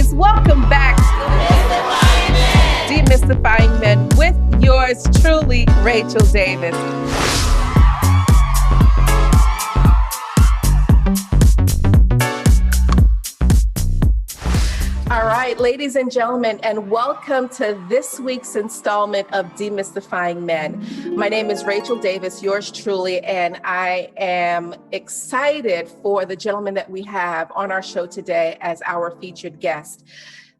ladies, welcome back to Demystifying Men with yours truly, Rachel Davis. All right, ladies and gentlemen, and welcome to this week's installment of Demystifying Men. My name is Rachel Davis, yours truly, and I am excited for the gentleman that we have on our show today as our featured guest.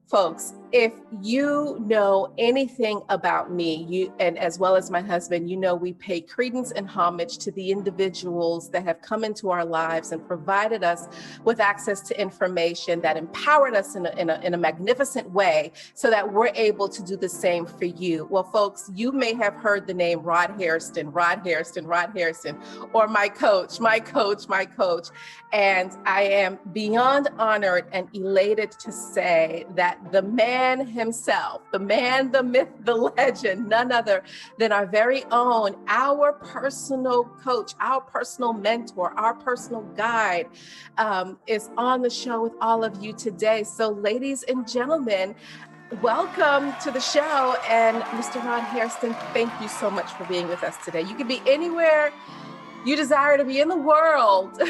Folks, if you know anything about me, and as well as my husband, you know we pay credence and homage to the individuals that have come into our lives and provided us with access to information that empowered us in a magnificent way so that we're able to do the same for you. Well, folks, you may have heard the name Rod Hairston, or my coach. And I am beyond honored and elated to say that the man himself, the man, the myth, the legend, none other than our very own, our personal coach, our personal mentor, our personal guide, is on the show with all of you today. So ladies and gentlemen, welcome to the show. And Mr. Rod Hairston, thank you so much for being with us today. You can be anywhere you desire to be in the world,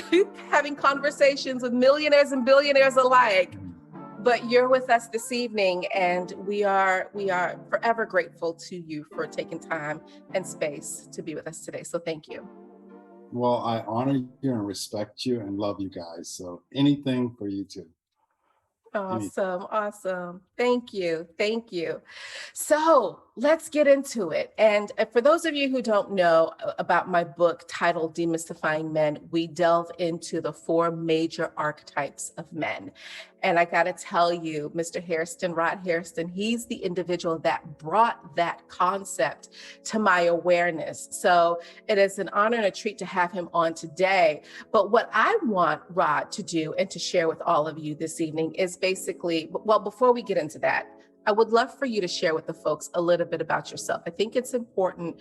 having conversations with millionaires and billionaires alike. But you're with us this evening, and we are forever grateful to you for taking time and space to be with us today. So thank you. Well, I honor you and respect you and love you guys. So anything for you too. Awesome. Thank you. So let's get into it. And for those of you who don't know about my book titled Demystifying Men, we delve into the 4 major archetypes of men. And I got to tell you, Mr. Hairston, Rod Hairston, he's the individual that brought that concept to my awareness. So it is an honor and a treat to have him on today. But what I want Rod to do and to share with all of you this evening is basically, well, before we get into that, I would love for you to share with the folks a little bit about yourself. I think it's important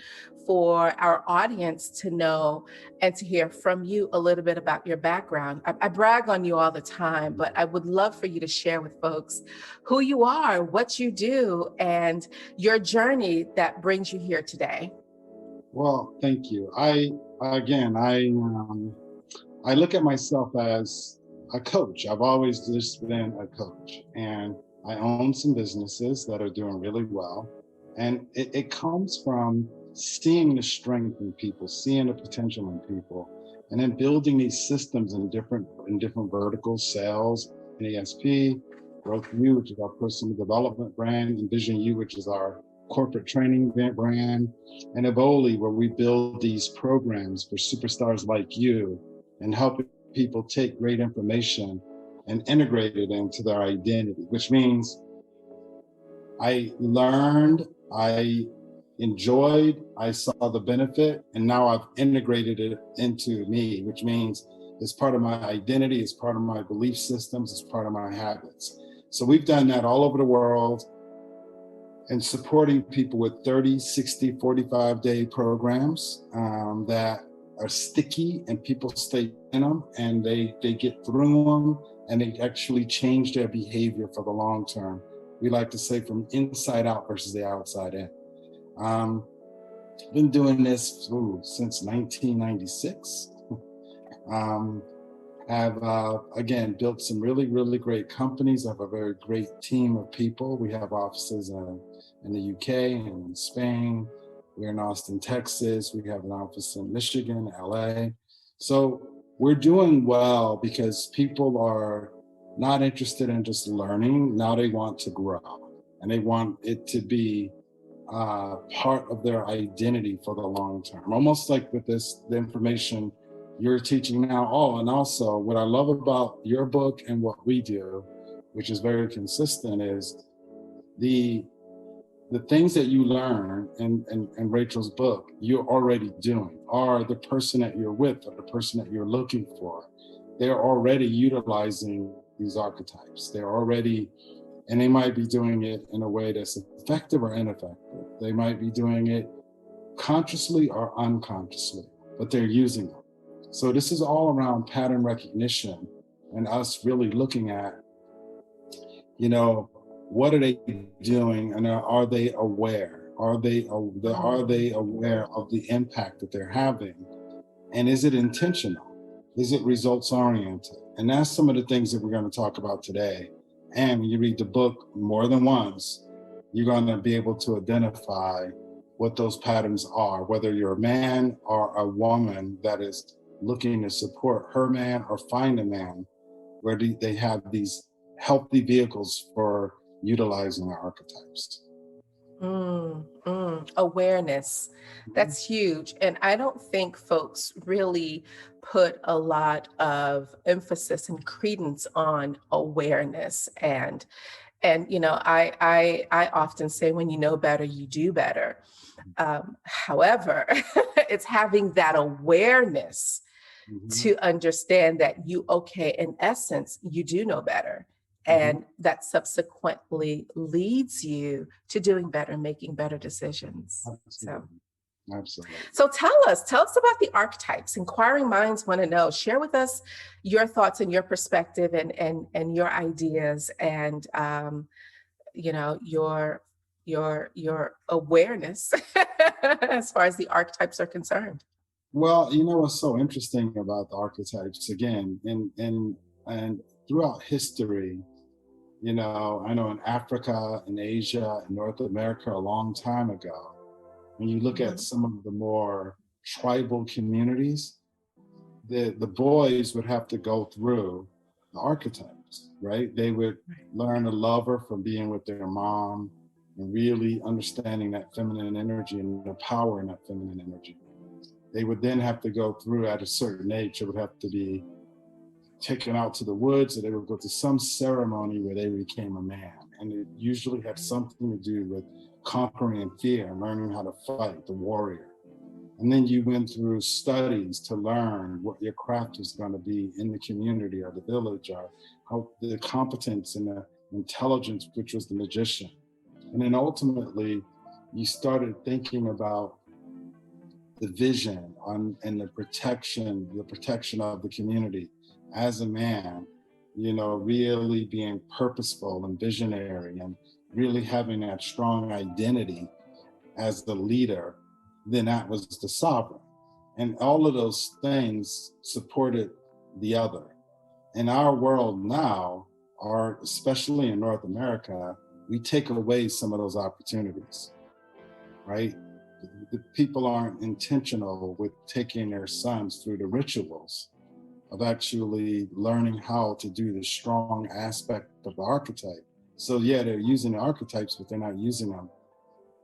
for our audience to know and to hear from you a little bit about your background. I brag on you all the time, but I would love for you to share with folks who you are, what you do, and your journey that brings you here today. Well, thank you. I look at myself as a coach. I've always just been a coach, and I own some businesses that are doing really well. And it comes from seeing the strength in people, seeing the potential in people, and then building these systems in different verticals: sales, NASP, Growth U, which is our personal development brand, and Vision U, which is our corporate training brand, and Evoli, where we build these programs for superstars like you and help people take great information and integrate it into their identity, which means I learned, I enjoyed, I saw the benefit, and now I've integrated it into me, which means it's part of my identity, it's part of my belief systems, it's part of my habits. So we've done that all over the world and supporting people with 30, 60, 45-day programs that are sticky, and people stay in them and they get through them, and they actually change their behavior for the long term. We like to say from inside out versus the outside in. Been doing this since 1996. Have again built some really, really great companies. I have a very great team of people. We have offices in the UK and in Spain. We're in Austin, Texas. We have an office in Michigan, LA. So we're doing well because people are not interested in just learning. Now they want to grow, and they want it to be part of their identity for the long term. Almost like with the information you're teaching now. Oh, and also what I love about your book and what we do, which is very consistent, is the things that you learn in Rachel's book, you're already doing, or the person that you're with, or the person that you're looking for. They're already utilizing these archetypes. They're already, and they might be doing it in a way that's effective or ineffective. They might be doing it consciously or unconsciously, but they're using them. So this is all around pattern recognition and us really looking at You know, what are they doing, and are they aware? Are they aware of the impact that they're having? And is it intentional? Is it results oriented? And that's some of the things that we're going to talk about today. And when you read the book more than once, you're going to be able to identify what those patterns are, whether you're a man or a woman that is looking to support her man or find a man, where they have these healthy vehicles for utilizing our archetypes. Awareness. That's huge. And I don't think folks really put a lot of emphasis and credence on awareness. And you know, I often say, when you know better, you do better. However, it's having that awareness to understand that in essence, you do know better. And that subsequently leads you to doing better, making better decisions. Absolutely. Absolutely. So tell us about the archetypes. Inquiring minds want to know. Share with us your thoughts and your perspective and your ideas and you know, your awareness as far as the archetypes are concerned. Well, you know what's so interesting about the archetypes again, and throughout history, you know, I know in Africa, in Asia, in North America a long time ago, when you look at some of the more tribal communities, the boys would have to go through the archetypes, right? They would learn to love her from being with their mom and really understanding that feminine energy and the power in that feminine energy. They would then have to go through, at a certain age, it would have to be taken out to the woods, or they would go to some ceremony where they became a man. And it usually had something to do with conquering fear and learning how to fight, the warrior. And then you went through studies to learn what your craft was going to be in the community or the village, or how the competence and the intelligence, which was the magician. And then ultimately, you started thinking about the vision and the protection of the community as a man, you know, really being purposeful and visionary and really having that strong identity as the leader. Then that was the sovereign. And all of those things supported the other. In our world now, or especially in North America, we take away some of those opportunities, right? The people aren't intentional with taking their sons through the rituals of actually learning how to do the strong aspect of the archetype. So yeah, they're using the archetypes, but they're not using them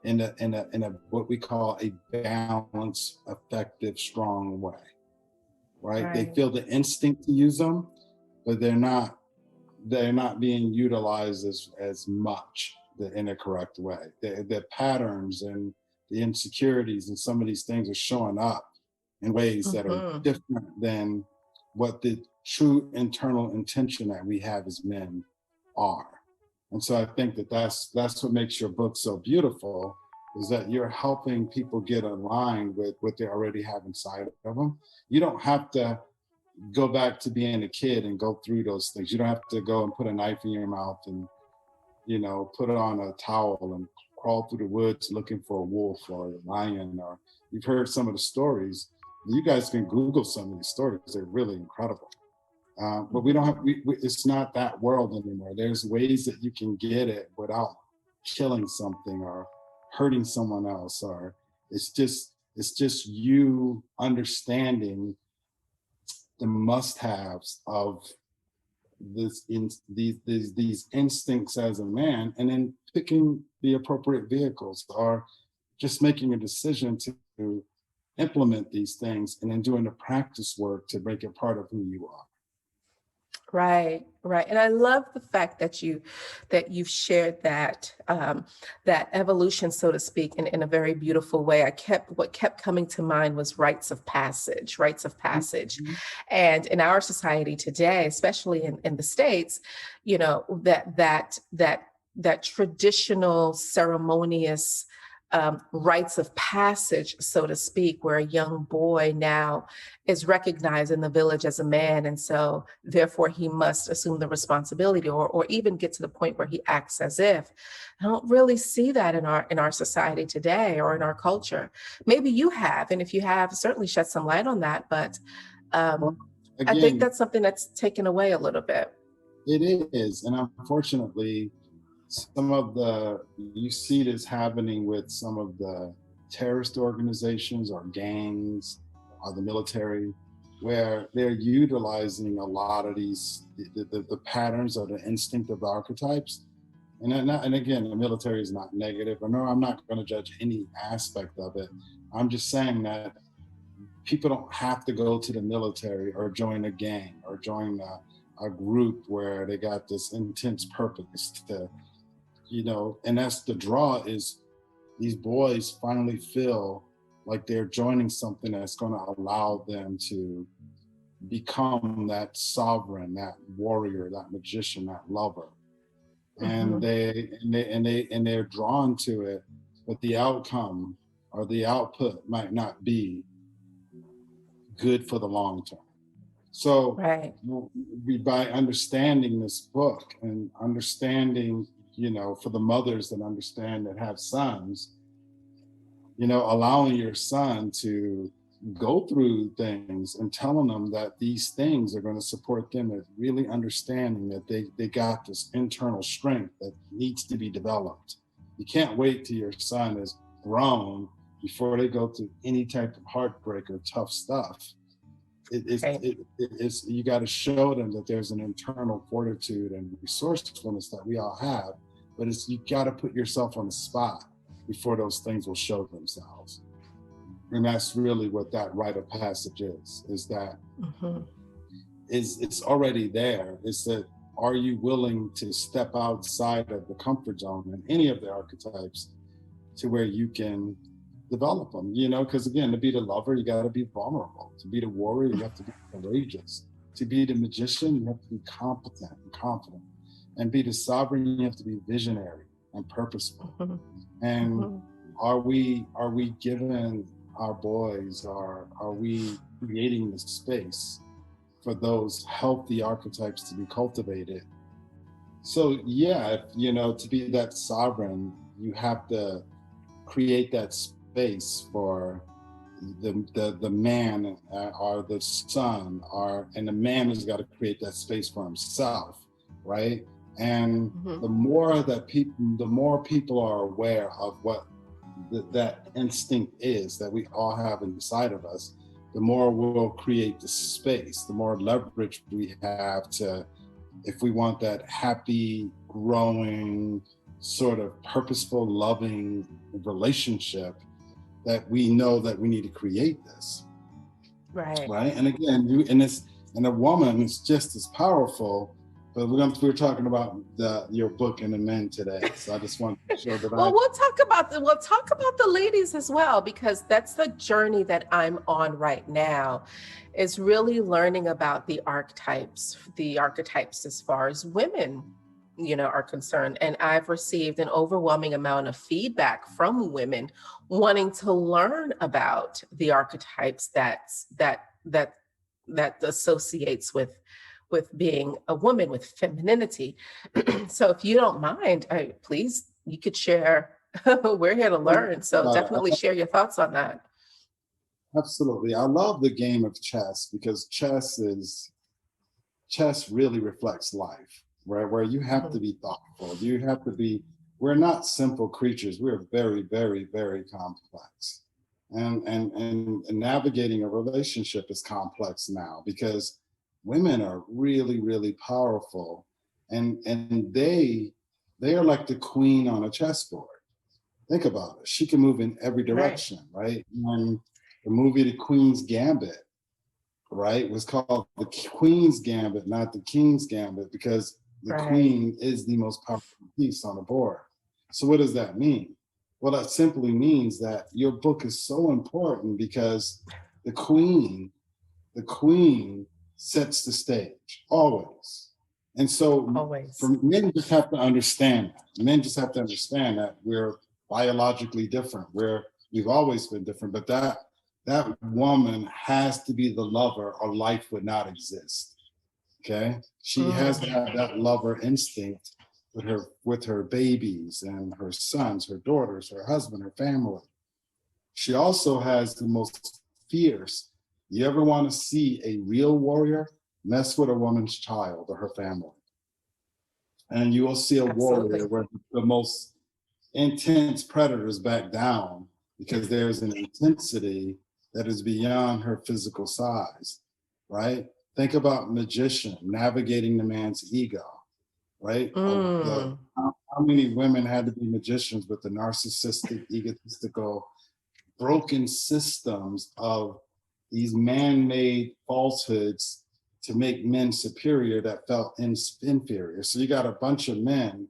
in a what we call a balanced, effective, strong way, right? They feel the instinct to use them, but they're not being utilized as much in a correct way. The patterns and the insecurities and some of these things are showing up in ways that are different than what the true internal intention that we have as men are. And so I think that's what makes your book so beautiful, is that you're helping people get aligned with what they already have inside of them. You don't have to go back to being a kid and go through those things. You don't have to go and put a knife in your mouth and, you know, put it on a towel and crawl through the woods looking for a wolf or a lion. Or you've heard some of the stories. You guys can Google some of these stories. They're really incredible. But we don't have, it's not that world anymore. There's ways that you can get it without killing something or hurting someone else, or it's just you understanding the must-haves of these instincts as a man, and then picking the appropriate vehicles, or just making a decision to implement these things and then doing the practice work to make it part of who you are. Right. And I love the fact that you've shared that that evolution, so to speak, in a very beautiful way. What kept coming to mind was rites of passage. And in our society today, especially in the States, you know, that traditional ceremonious rites of passage, so to speak, where a young boy now is recognized in the village as a man. And so therefore he must assume the responsibility or even get to the point where he acts as if. I don't really see that in our society today or in our culture. Maybe you have, and if you have, certainly shed some light on that. But Well, I think again, that's something that's taken away a little bit. it is. And unfortunately, you see this happening with some of the terrorist organizations or gangs or the military, where they're utilizing a lot of the patterns or the instinctive archetypes. And again, the military is not negative. Or no, I'm not going to judge any aspect of it. I'm just saying that people don't have to go to the military or join a gang or join a group where they got this intense purpose to, and that's the draw, is these boys finally feel like they're joining something that's going to allow them to become that sovereign, that warrior, that magician, that lover. And they're drawn to it, but the outcome or the output might not be good for the long term. So Right. by understanding this book and understanding, for the mothers that understand, that have sons, allowing your son to go through things and telling them that these things are going to support them, is really understanding that they got this internal strength that needs to be developed. You can't wait till your son is grown before they go through any type of heartbreak or tough stuff. You got to show them that there's an internal fortitude and resourcefulness that we all have, but you got to put yourself on the spot before those things will show themselves. And that's really what that rite of passage is that it's already there. It's that, are you willing to step outside of the comfort zone in any of the archetypes to where you can develop them, because again, to be the lover, you got to be vulnerable. To be the warrior, you have to be courageous. To be the magician, you have to be competent and confident. And be the sovereign, you have to be visionary and purposeful. And are we giving our boys, are we creating the space for those healthy archetypes to be cultivated? So yeah, to be that sovereign, you have to create that space for the man or the son, and the man has got to create that space for himself, right? And the more people are aware of what that instinct is that we all have inside of us, the more we'll create the space, the more leverage we have to, if we want that happy, growing, sort of purposeful, loving relationship, that we know that we need to create this. Right. And again, and a woman is just as powerful. But we're talking about your book and the men today, so I just want to show that. Well, we'll talk about the ladies as well, because that's the journey that I'm on right now, is really learning about the archetypes as far as women, are concerned. And I've received an overwhelming amount of feedback from women wanting to learn about the archetypes that associates with being a woman, with femininity. So if you don't mind, please, you could share. We're here to learn. So definitely share your thoughts on that. Absolutely. I love the game of chess, because chess really reflects life, where you have to be thoughtful. You have to be, we're not simple creatures. We're very, very, very complex. And navigating a relationship is complex now, because women are really, really powerful, and they are like the queen on a chessboard. Think about it. She can move in every direction, right? And the movie The Queen's Gambit, right, was called The Queen's Gambit, not The King's Gambit, because the queen is the most powerful piece on the board. So what does that mean? Well, that simply means that your book is so important, because the queen sets the stage, always. And so for men just have to understand that. Men just have to understand that we're biologically different, where we've always been different, but that woman has to be the lover or life would not exist. Okay, she has to have that lover instinct with her babies and her sons, her daughters, her husband, her family. She also has the most fierce. You ever want to see a real warrior? Mess with a woman's child or her family, and you will see a Absolutely. warrior where the most intense predators back down because there's an intensity that is beyond her physical size, right? Think about magician navigating the man's ego, right? Mm, How many women had to be magicians with the narcissistic, egotistical, broken systems of these man-made falsehoods to make men superior that felt inferior. So you got a bunch of men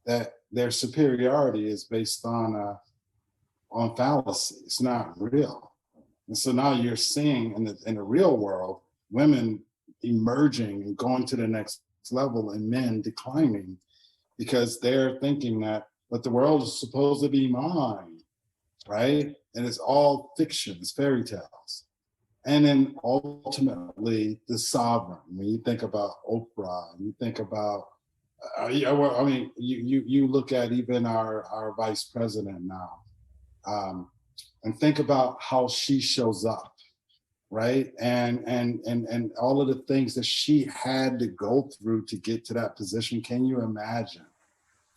that their superiority is based on fallacy. It's not real. And so now you're seeing in the real world women emerging and going to the next level and men declining because they're thinking that, but the world is supposed to be mine, right? And it's all fiction, it's fairy tales. And then ultimately the sovereign. When you think about Oprah, you think about yeah, well, I mean, you look at even our vice president now, and think about how she shows up, right? And all of the things that she had to go through to get to that position. Can you imagine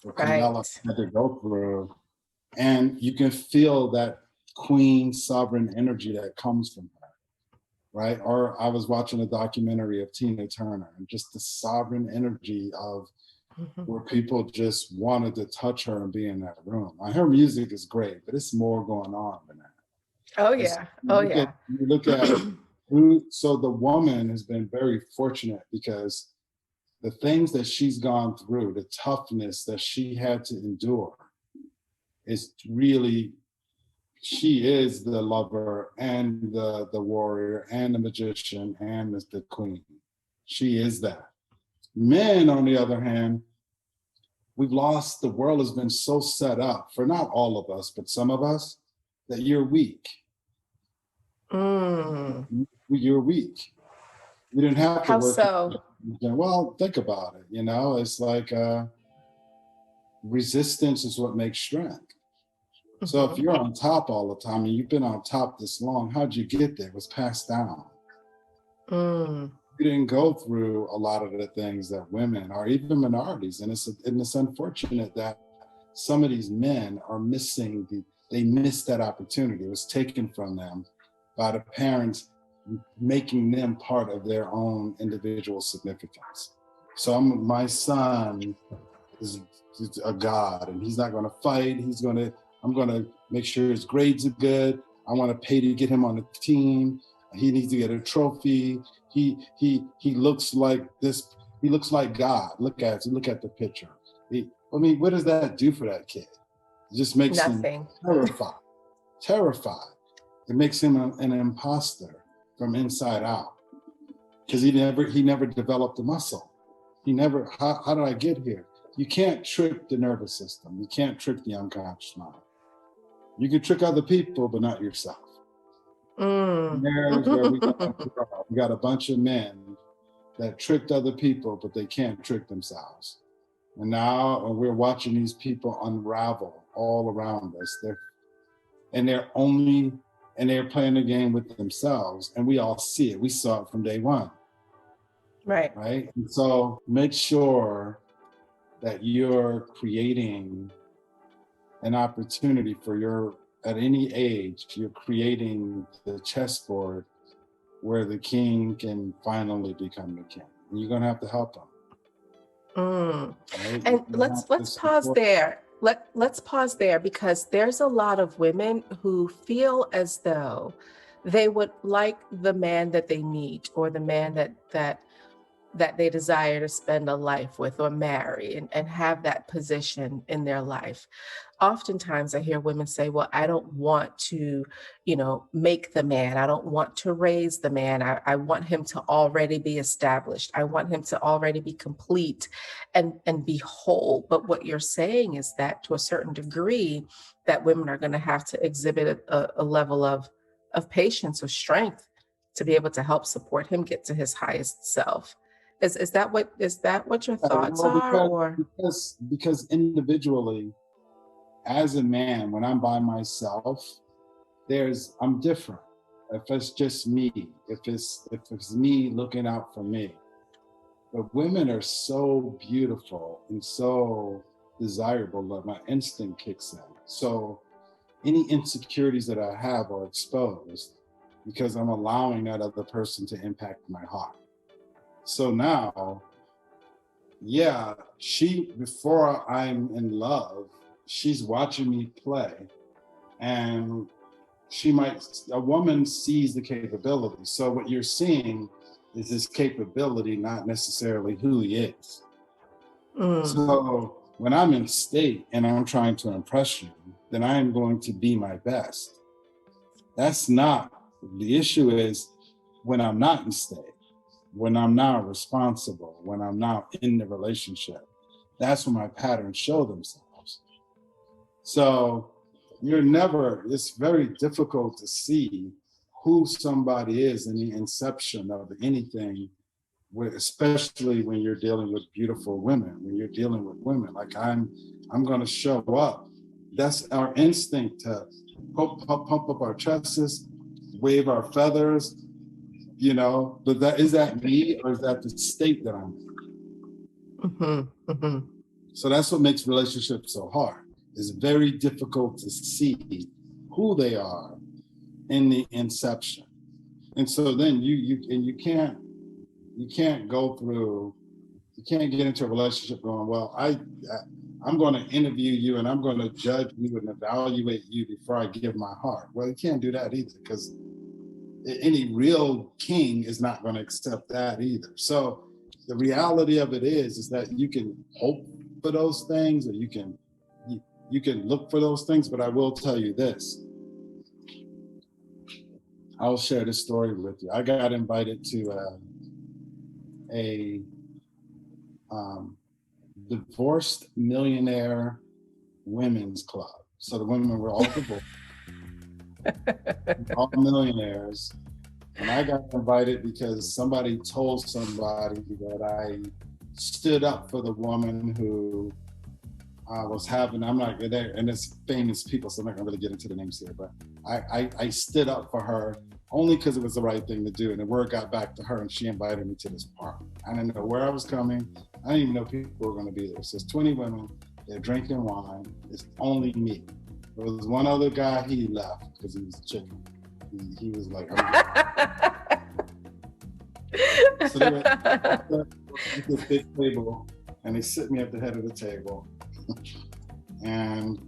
what Camilla right. had to go through? And you can feel that queen sovereign energy that comes from her, right? Or I was watching a documentary of Tina Turner and just the sovereign energy of Mhm. where people just wanted to touch her and be in that room. Her music is great, but it's more going on than that. Oh It's, yeah. Oh yeah. you look at who, so the woman has been very fortunate because the things that she's gone through, the toughness that she had to endure is really, she is the lover and the warrior and the magician and the queen. She is that. Men, on the other hand, we've lost, the world has been so set up for not all of us, but some of us, that you're weak. Mm. You're weak. You didn't have to How work. so? Well, think about it. It's like resistance is what makes strength. So if Mhm. you're on top all the time and you've been on top this long, how'd you get there? It was passed down. Mm. You didn't go through a lot of the things that women or even minorities, and it's unfortunate that some of these men are missing they missed that opportunity. It was taken from them by the parents, making them part of their own individual significance. So my son is a god, and he's not going to fight. I'm going to make sure his grades are good. I want to pay to get him on the team. He needs to get a trophy. He looks like this. He looks like God. Look at the picture. What does that do for that kid? It just makes him Nothing. terrified. It makes him an imposter from inside out because he never developed the muscle. He never. How did I get here? You can't trick the nervous system. You can't trick the unconscious mind. You can trick other people, but not yourself. And Mm. there's where we got a bunch of men that tricked other people, but they can't trick themselves. And now we're watching these people unravel all around us. They're playing the game with themselves, and we all see it. We saw it from day one, Right. right? And so make sure that you're creating an opportunity at any age, you're creating the chessboard where the king can finally become the king. And you're going to have to help him. Mm. Right? And let's pause there. Let's pause there because there's a lot of women who feel as though they would like the man that they meet or the man that that they desire to spend a life with or marry and have that position in their life. Oftentimes I hear women say, well, I don't want to, make the man. I don't want to raise the man. I want him to already be established. I want him to already be complete and be whole. But what you're saying is that to a certain degree, that women are going to have to exhibit a level of patience or strength to be able to help support him get to his highest self. Is that what your thoughts Well, are, or? because individually, as a man, when I'm by myself, I'm different. If it's just me, if it's me looking out for me. But women are so beautiful and so desirable that my instinct kicks in. So any insecurities that I have are exposed because I'm allowing that other person to impact my heart. So now, yeah, before I'm in love, she's watching me play, and a woman sees the capability. So what you're seeing is his capability, not necessarily who he is. So when I'm in state and I'm trying to impress you, then I am going to be my best. That's not, the issue is when I'm not in state, when I'm not responsible, when I'm not in the relationship, that's when my patterns show themselves. So it's very difficult to see who somebody is in the inception of anything, especially when you're dealing with beautiful women, when you're dealing with women. Like I'm going to show up. That's our instinct to pump up our chests, wave our feathers, but is that me or is that the state that I'm in? So that's what makes relationships so hard. It's very difficult to see who they are in the inception. And so then you can't get into a relationship going, well, I'm going to interview you and I'm going to judge you and evaluate you before I give my heart. Well, you can't do that either, because any real king is not going to accept that either. So the reality of it is that you can hope for those things, or you can look for those things. But I will tell you this. I'll share this story with you. I got invited to a divorced millionaire women's club. So the women were all divorced, all millionaires. And I got invited because somebody told somebody that I stood up for the woman who was having, I'm not there, and it's famous people, so I'm not gonna really get into the names here, but I stood up for her only because it was the right thing to do. And the word got back to her and she invited me to this party. I didn't know where I was coming. I didn't even know people were gonna be there. So it's 20 women, they're drinking wine. It's only me. There was one other guy, he left because he was a chicken. He was like, so they were at this big table and they sit me at the head of the table. And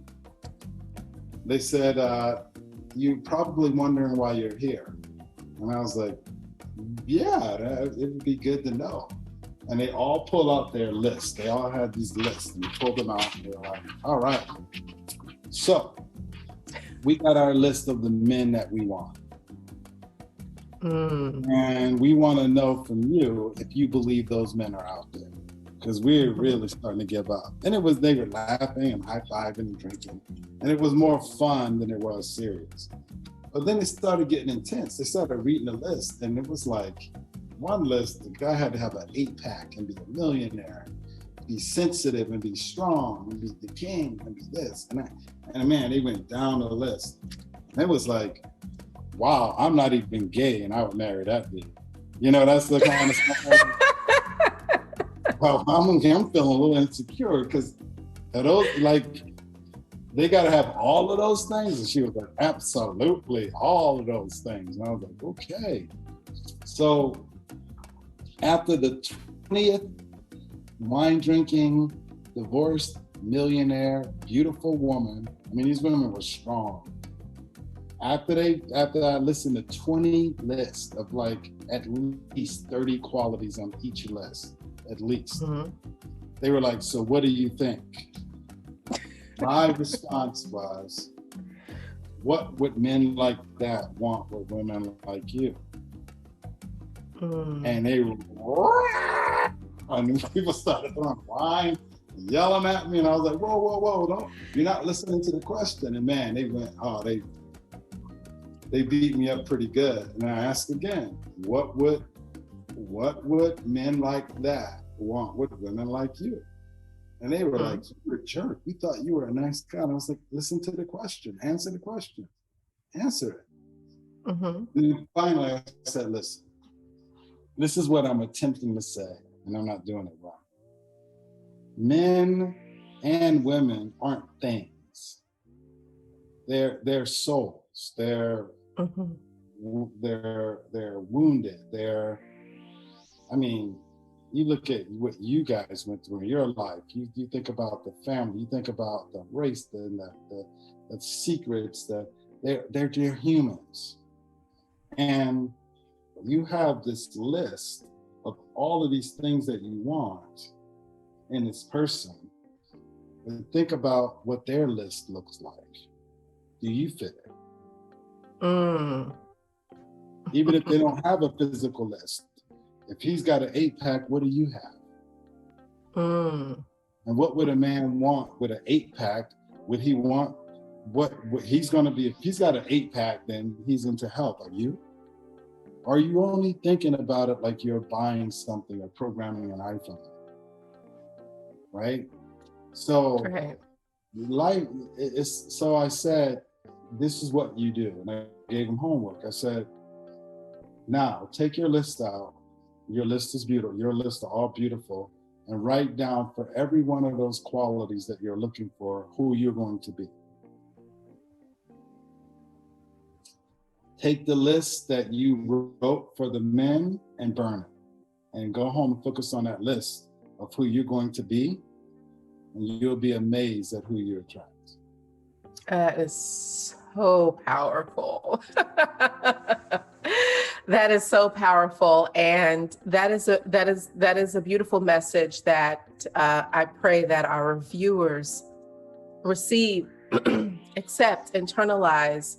they said, you're probably wondering why you're here. And I was like, yeah, it would be good to know. And they all pull out their lists. They all had these lists and they pulled them out and they were like, all right. So we got our list of the men that we want. And we want to know from you if you believe those men are out there, because we're really starting to give up. And they were laughing and high-fiving and drinking. And it was more fun than it was serious. But then it started getting intense. They started reading the list, and it was like, one list, the guy had to have an 8-pack and be a millionaire, be sensitive and be strong and be the king and be this. And man, they went down the list. And it was like, wow, I'm not even gay and I would marry that dude. That's the kind of stuff. Well, I'm feeling a little insecure because they got to have all of those things. And she was like, absolutely, all of those things. And I was like, okay. So after the 20th wine drinking, divorced, millionaire, beautiful woman, I mean, these women were strong. After I listened to 20 lists of like at least 30 qualities on each list, at least, they were like, so what do you think? My response was, what would men like that want with women like you? And they were, and people started throwing wine, yelling at me, and I was like, whoa, don't, you're not listening to the question. And man, they went, they beat me up pretty good. And I asked again, what would men like that want with women like you? And they were like, you're a jerk. We thought you were a nice guy. And I was like, listen to the question, answer the question, answer it. And finally I said, listen, this is what I'm attempting to say, and I'm not doing it wrong. Men and women aren't things. They're souls. They're wounded. You look at what you guys went through in your life. You think about the family. You think about the race, the secrets. They're humans, and you have this list of all of these things that you want in this person. And think about what their list looks like. Do you fit it? Even if they don't have a physical list. If he's got an 8-pack, what do you have? And what would a man want with an 8-pack? Would he want what he's going to be? If he's got an 8-pack, then he's into health. Are you? Are you only thinking about it like you're buying something or programming an iPhone? Right? So life is, so I said, this is what you do. And I gave him homework. I said, now take your list out. Your list is beautiful. Your lists are all beautiful. And write down for every one of those qualities that you're looking for, who you're going to be. Take the list that you wrote for the men and burn it. And go home and focus on that list of who you're going to be. And you'll be amazed at who you attract. That is so powerful. That is so powerful, and that is a beautiful message that I pray that our viewers receive, accept, internalize,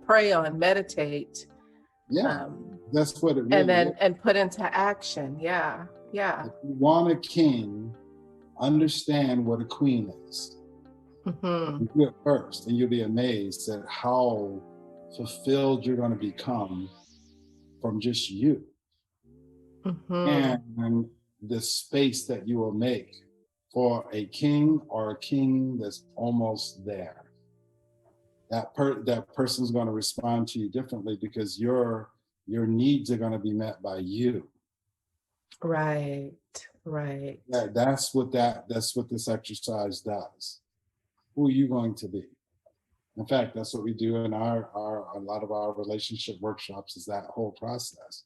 pray on, meditate. Yeah, that's what it really is. And put into action. Yeah. If you want a king, understand what a queen is. You do it first, and you'll be amazed at how fulfilled you're going to become from just you. And the space that you will make for a king or a king that's almost there. That person's going to respond to you differently because your needs are going to be met by you. Right. That's what this exercise does. Who are you going to be? In fact, that's what we do in a lot of our relationship workshops, is that whole process.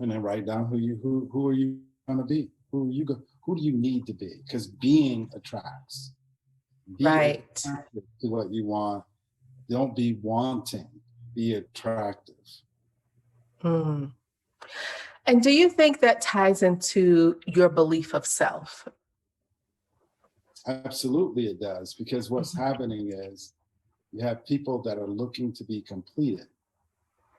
And then write down who are you going to be? Who do you need to be? Because being attracts. Be attractive to what you want. Don't be wanting. Be attractive. And do you think that ties into your belief of self? Absolutely it does, because what's happening is you have people that are looking to be completed.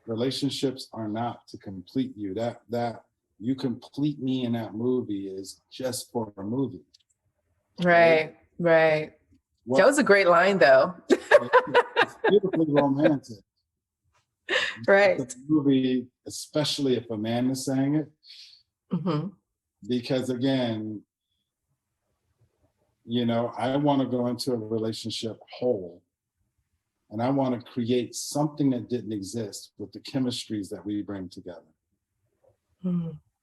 Relationships are not to complete you. That you complete me in that movie is just for a movie. Right. That was a great line, though. It's beautifully romantic. Right. The movie, especially if a man is saying it, because again, I want to go into a relationship whole, and I want to create something that didn't exist with the chemistries that we bring together.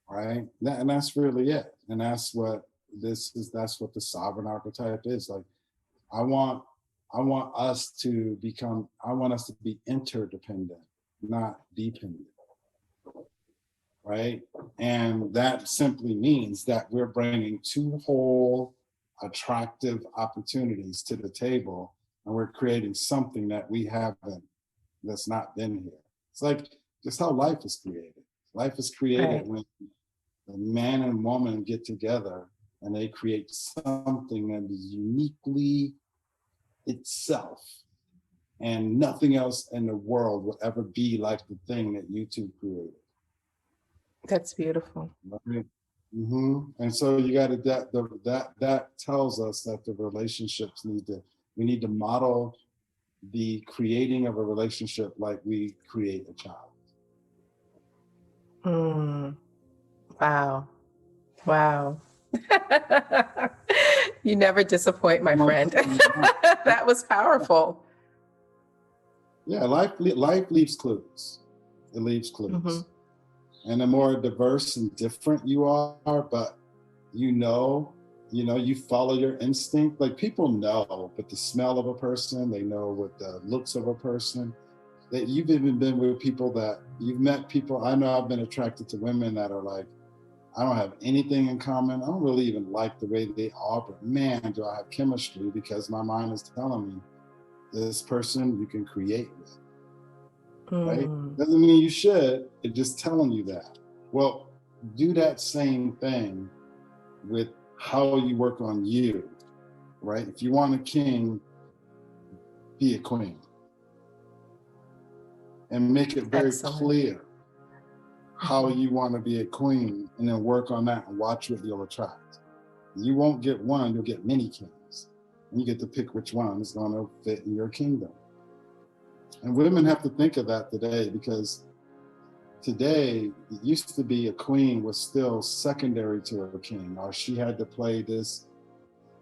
Right? And that's really it. And that's what that's what the sovereign archetype is. Like, I want us to be interdependent, not dependent. Right? And that simply means that we're bringing two whole attractive opportunities to the table and we're creating something that we haven't, that's not been here. It's like just how life is created. Life is created Right. when a man and woman get together and they create something that is uniquely itself, and nothing else in the world will ever be like the thing that you two created. That's beautiful. Right? And so you got to that tells us that the relationships we need to model the creating of a relationship like we create a child. Mm, wow. Wow. You never disappoint, my friend. That was powerful. Yeah, life leaves clues. It leaves clues. And the more diverse and different you are, but you follow your instinct. Like people know, but the smell of a person, they know what the looks of a person. That you've even been with people that you've met people. I know I've been attracted to women that are like, I don't have anything in common. I don't really even like the way they are, but man, do I have chemistry, because my mind is telling me this person you can create with, right? Doesn't mean you should, it's just telling you that. Well, do that same thing with how you work on you, right? If you want a king, be a queen. And make it very Excellent. clear how you want to be a queen, and then work on that and watch what you'll attract. You won't get one, you'll get many kings. And you get to pick which one is going to fit in your kingdom. And women have to think of that today, because today, it used to be a queen was still secondary to a king, or she had to play this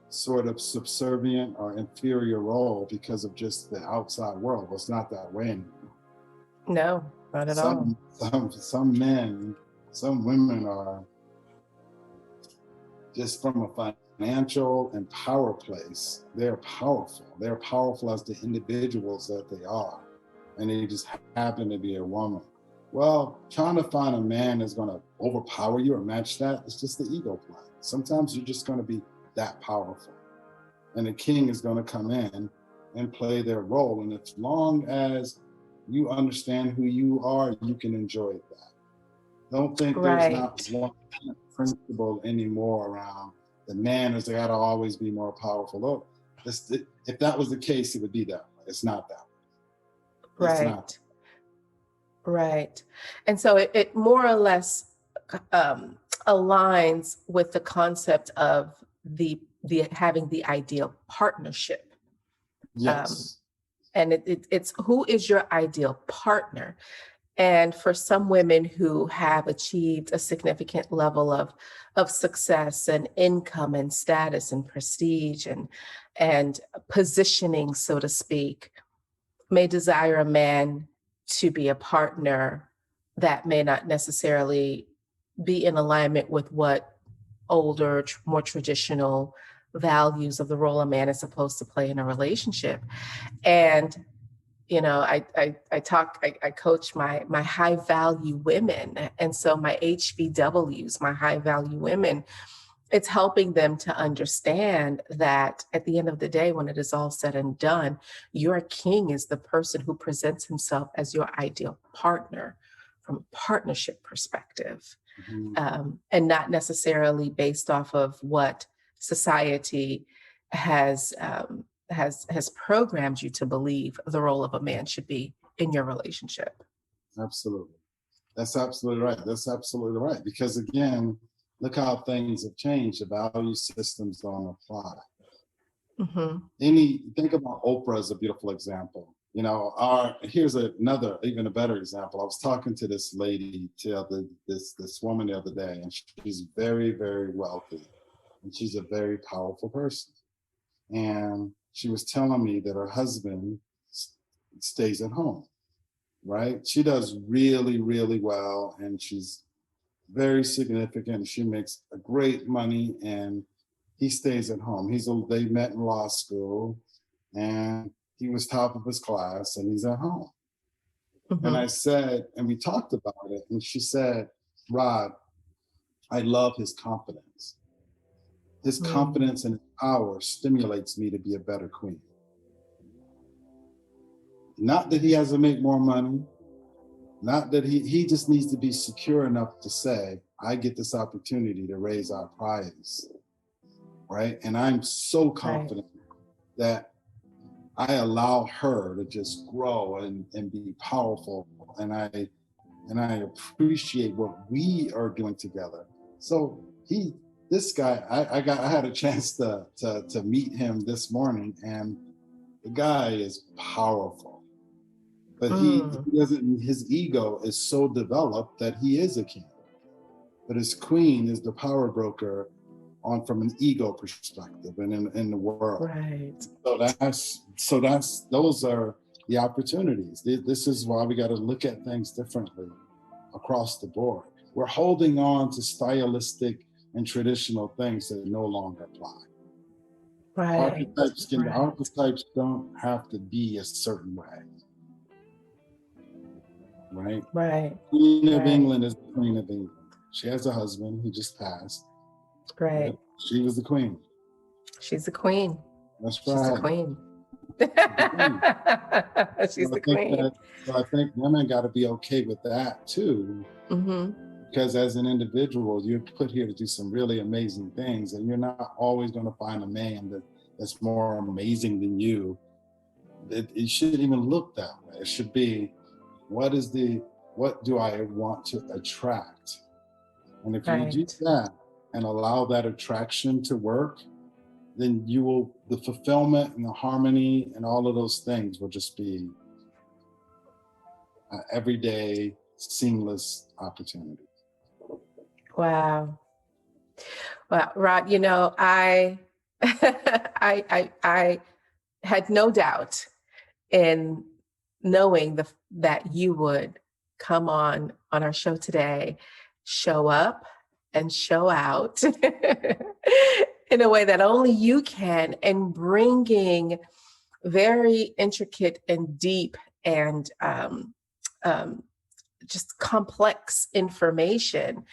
sort of subservient or inferior role because of just the outside world. Well, it's not that way anymore. No, not at all. Some men, some women are just from a financial and power place. They're powerful. They're powerful as the individuals that they are, and they just happen to be a woman. Well, trying to find a man that's going to overpower you or match that, it's just the ego play. Sometimes you're just going to be that powerful, and the king is going to come in and play their role. And as long as you understand who you are, you can enjoy that. Don't think there's not one principle anymore around the man has got to always be more powerful. Look, if that was the case, it would be that way. It's not that way. It's not. Right. And so it more or less aligns with the concept of the having the ideal partnership. Yes. And it's who is your ideal partner? And for some women who have achieved a significant level of success and income and status and prestige and positioning, so to speak, may desire a man to be a partner that may not necessarily be in alignment with what older, more traditional values of the role a man is supposed to play in a relationship. And I coach my high value women. And so my HVWs, my high value women, it's helping them to understand that at the end of the day, when it is all said and done, your king is the person who presents himself as your ideal partner from a partnership perspective, and not necessarily based off of what society has programmed you to believe the role of a man should be in your relationship. Absolutely. That's absolutely right. That's absolutely right. Because again, look how things have changed. The value systems don't apply. Think about Oprah as a beautiful example. Here's another, even a better example. I was talking to this lady, this woman the other day, and she's very, very wealthy, and she's a very powerful person. And she was telling me that her husband stays at home, right? She does really, really well, and she's very significant. She makes a great money, and he stays at home. They met in law school, and he was top of his class, and he's at home. And I said, and we talked about it, and she said, Rod, I love his confidence. His confidence and his power stimulates me to be a better queen. Not that he has to make more money, not that he just needs to be secure enough to say, I get this opportunity to raise our prize, right? And I'm so confident that I allow her to just grow and be powerful. And I appreciate what we are doing together. So this guy, I had a chance to meet him this morning, and the guy is powerful. But he doesn't, his ego is so developed that he is a king. But his queen is the power broker from an ego perspective and in the world. Right. So those are the opportunities. This is why we got to look at things differently across the board. We're holding on to stylistic and traditional things that no longer apply. Right. Archetypes don't have to be a certain way. Right? Right. Queen of England is the Queen of England. She has a husband who just passed. Right. She was the queen. She's the queen. That's right. She's the queen. She's the queen. So I think women got to be okay with that too. Because as an individual, you're put here to do some really amazing things, and you're not always going to find a man that's more amazing than you. It shouldn't even look that way. It should be, what do I want to attract? And if you do that and allow that attraction to work, then the fulfillment and the harmony and all of those things will just be an everyday, seamless opportunity. Wow. Well, Rod, I had no doubt in knowing that you would come on our show today, show up and show out in a way that only you can, and bringing very intricate and deep and just complex information,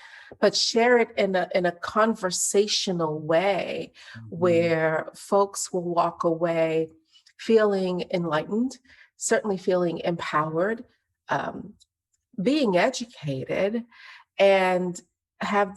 but share it in a conversational way where folks will walk away feeling enlightened, certainly feeling empowered, being educated, and have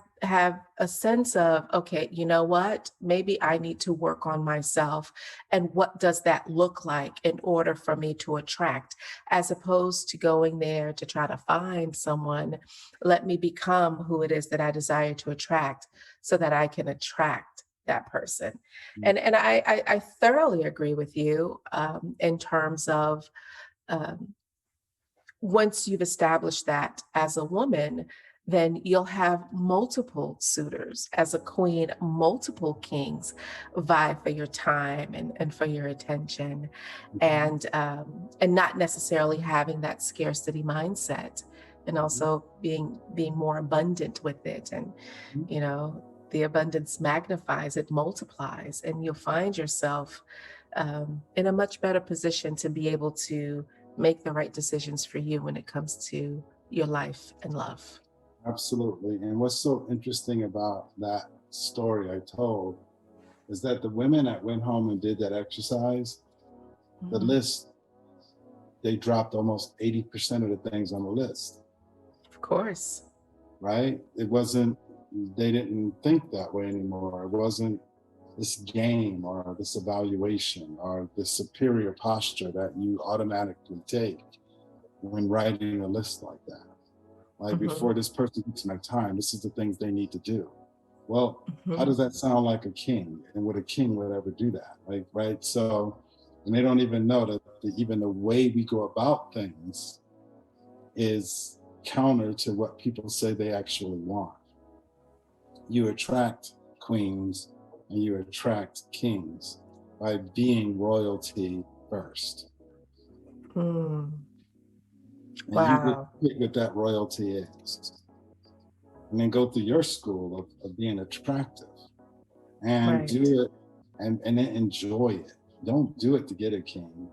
a sense of, okay, you know what, maybe I need to work on myself, and what does that look like in order for me to attract, as opposed to going there to try to find someone. Let me become who it is that I desire to attract, so that I can attract that person. And I thoroughly agree with you in terms of once you've established that as a woman, then you'll have multiple suitors. As a queen, multiple kings vie for your time and for your attention, and not necessarily having that scarcity mindset, and also being more abundant with it. And the abundance magnifies, it multiplies, and you'll find yourself in a much better position to be able to make the right decisions for you when it comes to your life and love. Absolutely. And what's so interesting about that story I told is that the women that went home and did that exercise, the list, they dropped almost 80% of the things on the list. Of course. Right? They didn't think that way anymore. It wasn't this game or this evaluation or this superior posture that you automatically take when writing a list like that. Like, before this person gets my time, this is the things they need to do. Well, how does that sound like a king? And would a king would ever do that? Like, right? So, and they don't even know that even the way we go about things is counter to what people say they actually want. You attract queens and you attract kings by being royalty first. And you get what that royalty is. And then go through your school of being attractive and do it and then enjoy it. Don't do it to get a king.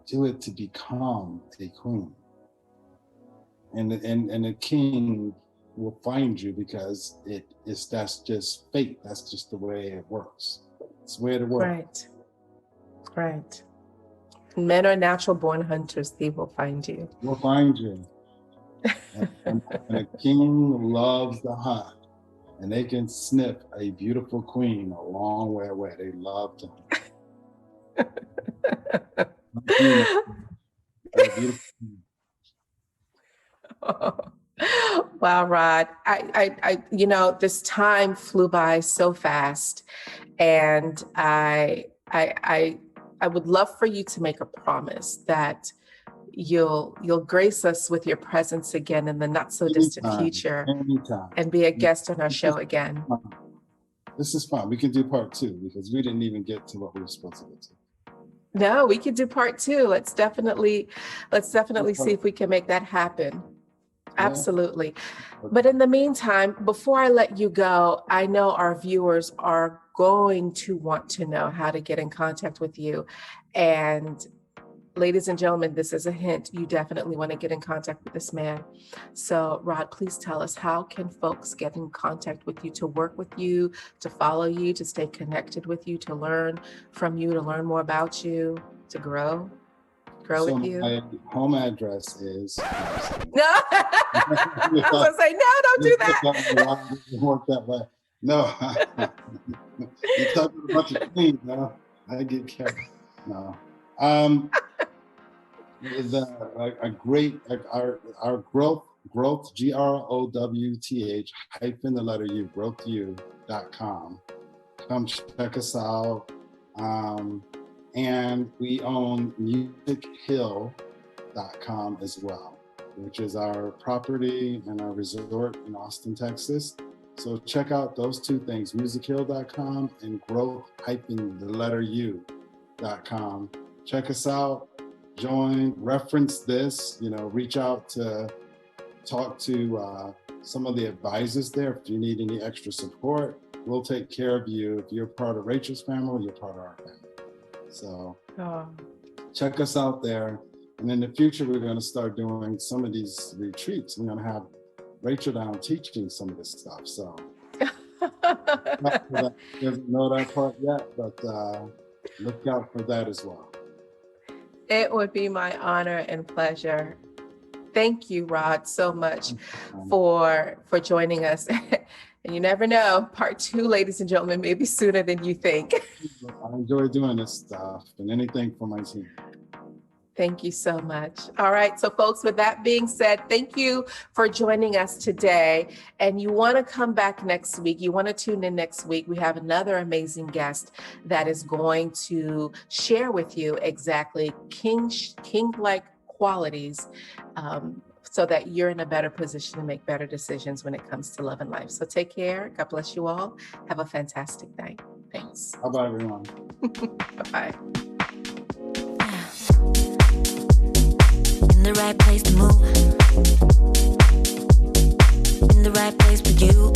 Do it to become a queen. And a king will find you, because that's just fate. That's just the way it works. It's the way it works. Right. Men are natural born hunters. They will find you. We'll find you. And a king loves the hunt, and they can sniff a beautiful queen a long way away. They love to hunt. Wow, Rod. This time flew by so fast, and I would love for you to make a promise that you'll grace us with your presence again in the not so distant future, and be a guest on our show again. This is fun. We can do part 2 because we didn't even get to what we were supposed to get to. No, we could do part 2. Let's definitely see if we can make that happen. Absolutely. But in the meantime, before I let you go, I know our viewers are going to want to know how to get in contact with you. And ladies and gentlemen, this is a hint. You definitely want to get in contact with this man. So Rod, please tell us, how can folks get in contact with you, to work with you, to follow you, to stay connected with you, to learn from you, to learn more about you, to grow with you? My home address is... No, I was going to say, no, don't do that. It work that way. No, you're talking a bunch of queens, no? I get careful. No. Our growth, GROWTH hyphen the letter U, growthu.com. Come check us out. And we own musichill.com as well, which is our property and our resort in Austin, Texas. So check out those 2 things, musichill.com and growth-u.com. Check us out, join, reference this, reach out to talk to some of the advisors there. If you need any extra support, we'll take care of you. If you're part of Rachel's family, you're part of our family. So check us out there. And in the future, we're going to start doing some of these retreats. We're going to have Rachel down teaching some of this stuff. So doesn't know that part yet, but look out for that as well. It would be my honor and pleasure. Thank you, Rod, so much for joining us. And you never know, part 2, ladies and gentlemen, may be sooner than you think. I enjoy doing this stuff and anything for my team. Thank you so much. All right. So folks, with that being said, thank you for joining us today. And you want to come back next week. You want to tune in next week. We have another amazing guest that is going to share with you exactly king-like qualities, so that you're in a better position to make better decisions when it comes to love and life. So take care. God bless you all. Have a fantastic night. Thanks. Bye-bye, everyone. Bye-bye. In the right place to move. In the right place for you.